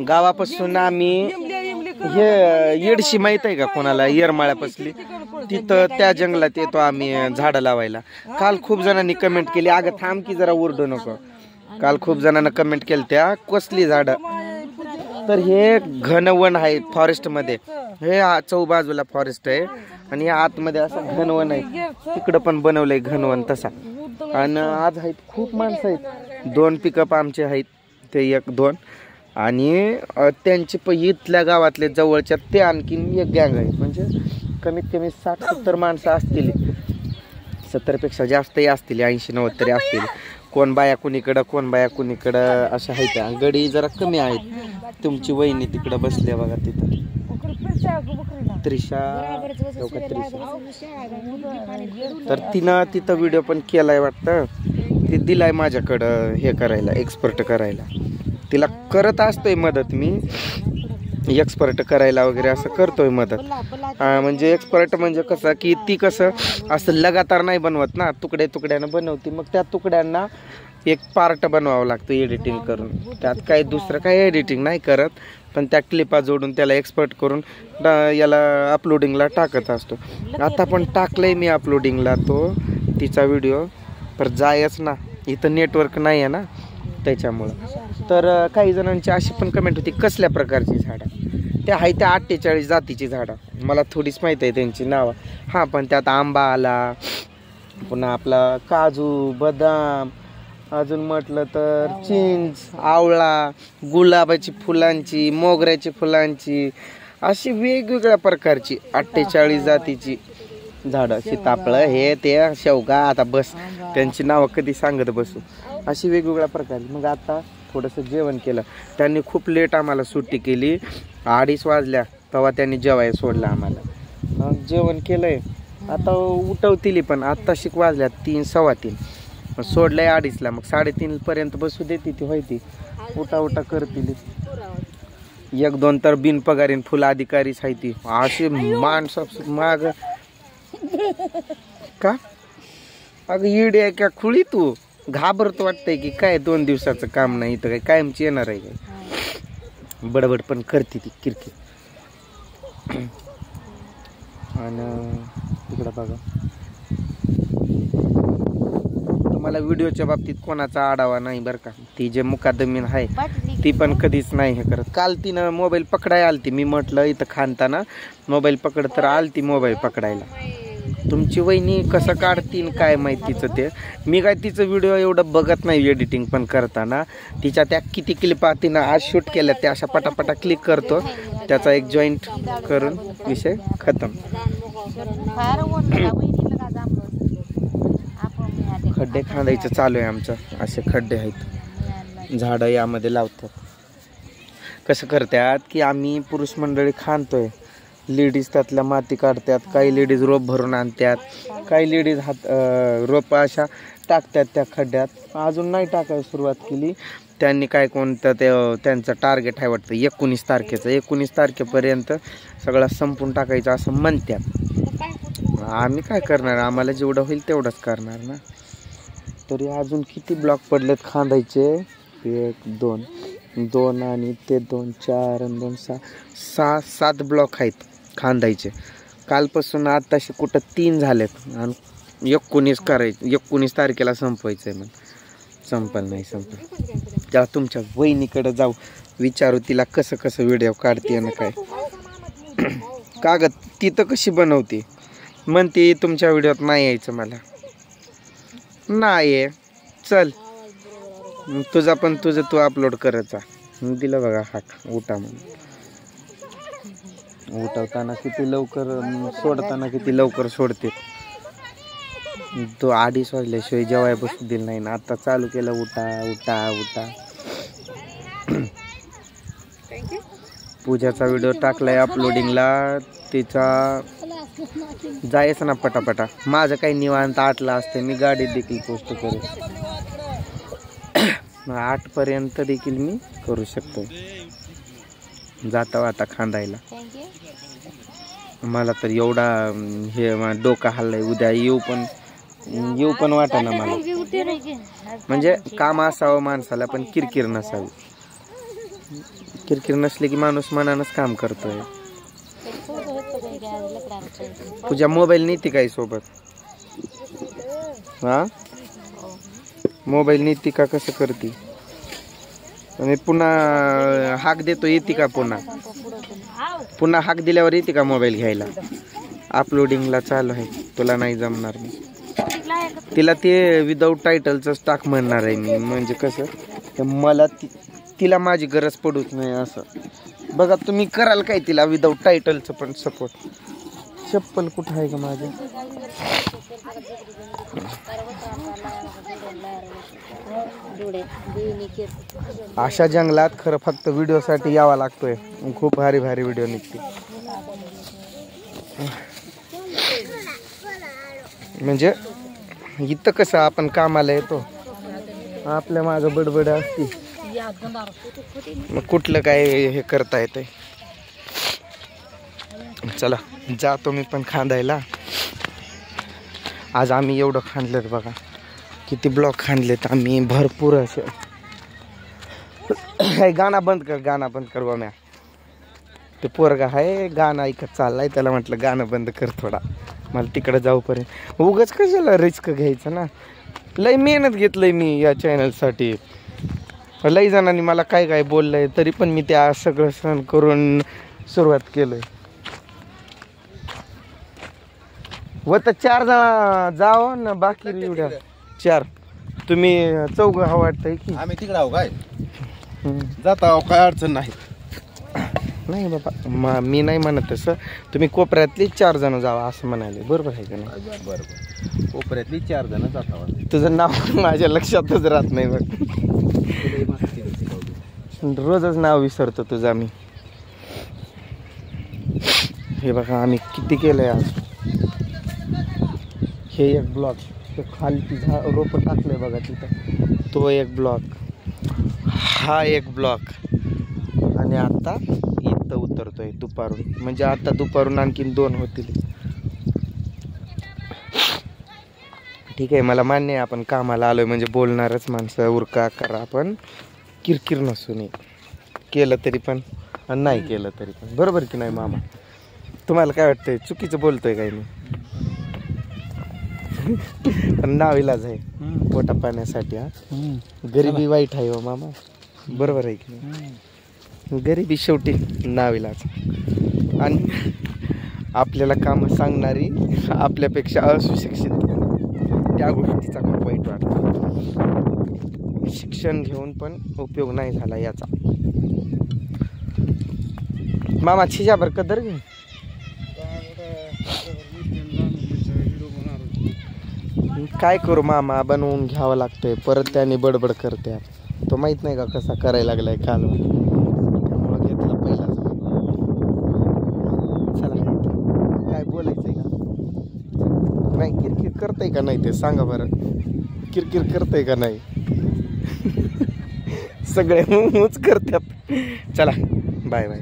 गावापासून आम्ही हे येडशी माहित आहे का कोणाला, येरमाळ्यापासली, तिथं त्या जंगलात येतो आम्ही झाडं लावायला. काल खूप जणांनी कमेंट केली, अगं थांब की जरा ओरडू नको. काल खूप जणांना कमेंट केली त्या कसली झाडं. तर हे घनवन आहे फॉरेस्ट मध्ये, हे चौबाजूला फॉरेस्ट आहे आणि आतमध्ये असं घनवन आहे. तिकडं पण बनवलंय घनवन तसा. आणि आज आहेत खूप माणसं आहेत, 2 पिकअप आमचे आहेत, ते 1-2 आणि त्यांचे इथल्या गावातले जवळच्या ते आणखीन एक गँग आहे. म्हणजे कमीत कमी 60-70 माणसं असतील, 70पेक्षा जास्तही असतील, 80-90 तरी असतील. कोण बाया कुणीकडं, कोण बाया कुणीकडं अशा आहेत. त्या गडी जरा कमी आहेत. तुमची वहिनी तिकडं बसल्या बघा तिथं, त्रिशा. तर तिनं तिथं व्हिडिओ पण केलाय वाटतं, ती दिलाय माझ्याकडं हे करायला, एक्सपर्ट करायला. तिला करत असतोय मदत मी, एक्सपर्ट करायला वगैरे असं करतोय मदत. म्हणजे एक्सपर्ट म्हणजे कसं की ती कसं असं लगातार नाही बनवत ना, तुकडे तुकड्यानं बनवते. मग त्या तुकड्यांना एक पार्ट बनवावं लागतं एडिटिंग करून. त्यात काही दुसरं काही एडिटिंग नाही करत, पण त्या क्लिपा जोडून त्याला एक्सपर्ट करून याला अपलोडिंगला टाकत असतो. आता पण टाकलंय मी अपलोडिंगला तो तिचा व्हिडिओ, पर जायच ना, इथं नेटवर्क नाही आहे ना त्याच्यामुळं. तर काही जणांची अशी पण कमेंट होती कसल्या प्रकारची झाडं, त्या आहे त्या 48 जातीची झाडं. मला थोडीच माहिती आहे त्यांची नावं. हां, पण त्यात आंबा आला, पुन्हा आपला काजू, बदाम, अजून म्हटलं तर चिंच, आवळा, गुलाबाची फुलांची, मोगऱ्याची फुलांची, अशी वेगवेगळ्या प्रकारची 48 जातीची झाडं. सीताफळं, हे ते, शेवगा, आता बस त्यांची नावं कधी सांगत बसू, अशी वेगवेगळ्या प्रकारची. मग आता थोडंसं जेवण केलं. त्यांनी खूप लेट आम्हाला सुट्टी केली, 2:30 वाजल्या तेव्हा त्यांनी जेवायला सोडलं आम्हाला. जेवण केलंय, आता उठवतील पण आत्ता शिक वाजल्या 3-3:15. सोडलंय 2:30ला, मग 3:30 पर्यंत बसू देते ती, व्हायती उठा करतील. 1-2 तर बिनपगारीन फुल अधिकारीच आहे ती. अशी माणसं माग का, अगं इडी आहे का खुळी, तू घाबरतो वाटतंय की काय? 2 दिवसाचं काम नाही तर काय कायमची येणार आहे काय? बडबड पण करते ती किरकिर. आणि तिकडं बघा, तुम्हाला व्हिडिओच्या बाबतीत कोणाचा आढावा नाही बरं का. ती जे मुकादमीन आहे ती पण कधीच नाही हे करत. काल तिनं मोबाईल पकडायला आलती, मी म्हटलं इथं खानताना मोबाईल पकड, तर आलती मोबाईल पकडायला. तुमची वहिनी कसं काढतीन काय माहितीचं ते. मी काय तिचं व्हिडिओ एवढं बघत नाही एडिटिंग पण करताना. तिच्या त्या किती क्लिपा तिनं आज शूट केल्या त्या अशा पटापटा क्लिक करतो, त्याचा एक जॉईंट करून विषय खतम. खड्डे खांदायचं चालू आहे आमचं. असे खड्डे आहेत, झाडं यामध्ये लावतात. कसं करतात की आम्ही पुरुष मंडळी खांदतोय, लेडीज त्यातल्या माती काढतात, काही लेडीज रोप भरून आणतात, काही लेडीज रोप अशा टाकतात त्या खड्ड्यात. अजून नाही टाकायला सुरुवात केली त्यांनी. काय कोणतं ते त्यांचं टार्गेट आहे वाटतं 19 तारखेचं. 19 तारखेपर्यंत सगळं संपून टाकायचं असं म्हणतात. आम्ही काय करणार, आम्हाला जेवढं होईल तेवढंच करणार ना. तरी अजून किती ब्लॉक पडलेत खांदायचे, 1, 2 आणि ते 2, 4 आणि 2, 6, 7 ब्लॉक आहेत खांदायचे. कालपासून आताशी कुठं 3 झालेत आणि 19 करायचे. 19 तारखेला संपवायचं आहे. मग संपल नाही संपल. त्या तुमच्या वहिनीकडे जाऊ, विचारू तिला कसं कसं व्हिडिओ काढते ना काय. कागद तिथं कशी बनवते म्हणते, तुमच्या व्हिडिओत नाही यायचं मला. नाही चल तुझा पण तुझं तू अपलोड करत जा. दिलं बघा हाक, उठा म्हणून. उठवताना किती लवकर, सोडताना किती लवकर सोडते. तो 2:30 वाजल्याशिवाय जेवाय बसू दिलं नाही ना. आता चालू केलं, उठा उठा उठा. पूजाचा व्हिडिओ टाकलाय अपलोडिंगला, तिचा जायचं ना पटापटा. माझं काही निवांत 8ला असते, मी गाडीत देखील पोस्ट करेन. 8 पर्यंत देखील मी करू शकतो. जाता आता खांदायला. मला तर एवढा हे डोका हल्लाय, उद्या येऊ पण वाटा ना मला. म्हणजे काम असावं माणसाला, पण किरकिर नसावी. किरकिर नसली की माणूस मनानच काम करतोय. पूजा मोबाईल नेते काय सोबत? हा मोबाईल नेते का कसं करते? आणि पुन्हा हाक देतो येते का? पुन्हा हाक दिल्यावर येते का मोबाईल घ्यायला? अपलोडिंगला चालू आहे, तुला नाही जमणार. मी तिला ते विदाऊट टायटलच टाक म्हणणार आहे मी. म्हणजे कसं मला तिला माझी गरज पडूच नाही असं. बघा तुम्ही कराल काय तिला विदाऊट टायटलचं पण सपोर्ट. चप्पल कुठं आहे का माझं? अशा जंगलात खरं फक्त व्हिडिओसाठी यावा लागतोय. खूप भारी भारी व्हिडिओ निघते. म्हणजे इथं कसं आपण कामाला येतो, आपल्या मागं बडबड असते, मग कुठलं काय हे करता येतंय. चला जातो मी पण खांदायला. आज आम्ही एवढं खांदलेत बघा, किती ब्लॉक खांदलेत आम्ही, भरपूर असं. गाणं बंद कर, गाणं बंद कर बा. म्या ते पोरगा आहे गाणं ऐकत चाललाय, त्याला म्हटलं गाणं बंद कर थोडा, मला तिकडे जाऊपर्यंत. उगाच कशाला रिस्क घ्यायचं ना. लय मेहनत घेतलंय मी या चॅनलसाठी. लई जणांनी मला काय काय बोललंय, तरी पण मी त्या सगळं सहन करून सुरुवात केलंय. व तर 4 जण जाव ना, बाकी एवढ्या 4 तुम्ही 4 हा वाटतंय की? आम्ही तिकडे आहो काय जाता आहो, काय अडचण नाही. नाही बाबा, मी नाही म्हणत तसं. तुम्ही कोपऱ्यातली 4 जण जावा असं म्हणाले, बरोबर आहे का नाही? बरोबर, कोपऱ्यातली 4 जण जाता. तुझं नाव माझ्या लक्षातच राहत नाही बघ. रोजच नाव विसरतो तुझं मी. हे बघा आम्ही किती केलंय आज. हे एक ब्लॉक, खाली रोप टाकलंय बघा तिथं, तो एक ब्लॉक, हा एक ब्लॉक, आणि आता इथं उतरतोय दुपारून. म्हणजे आता दुपारून आणखीन 2 होतील. ठीक आहे, मला मान्य आहे आपण कामाला आलोय म्हणजे बोलणारच माणसं, उरका करा, पण किरकिर नसू नये. केलं तरी पण आणि नाही केलं तरी पण, बरोबर की नाही मामा? तुम्हाला काय वाटतंय, चुकीचं बोलतोय काय मी? नाविलाज आहे पोटा पाण्यासाठी. हा गरिबी वाईट आहे हो मामा, बरोबर आहे की नाही? गरिबी शेवटी नाविलाज. आणि आपल्याला काम सांगणारी आपल्यापेक्षा अशिक्षित, त्या गोष्टीचा खूप वाईट वाटतं. शिक्षण घेऊन पण उपयोग नाही झाला याचा. मामा छिजाभर कदर घे. काय करू मामा, बनवून घ्यावं लागतंय, परत त्याने बडबड करते. तो माहित नाही का कसा करायला लागलाय कालवा, त्यामुळं घेतला पहिलाच. चला काय बोलायचंय का नाही? किरकिर करतंय का नाही ते सांगा बरं. किरकिर करतंय का नाही? सगळे मूच करतात. चला बाय बाय.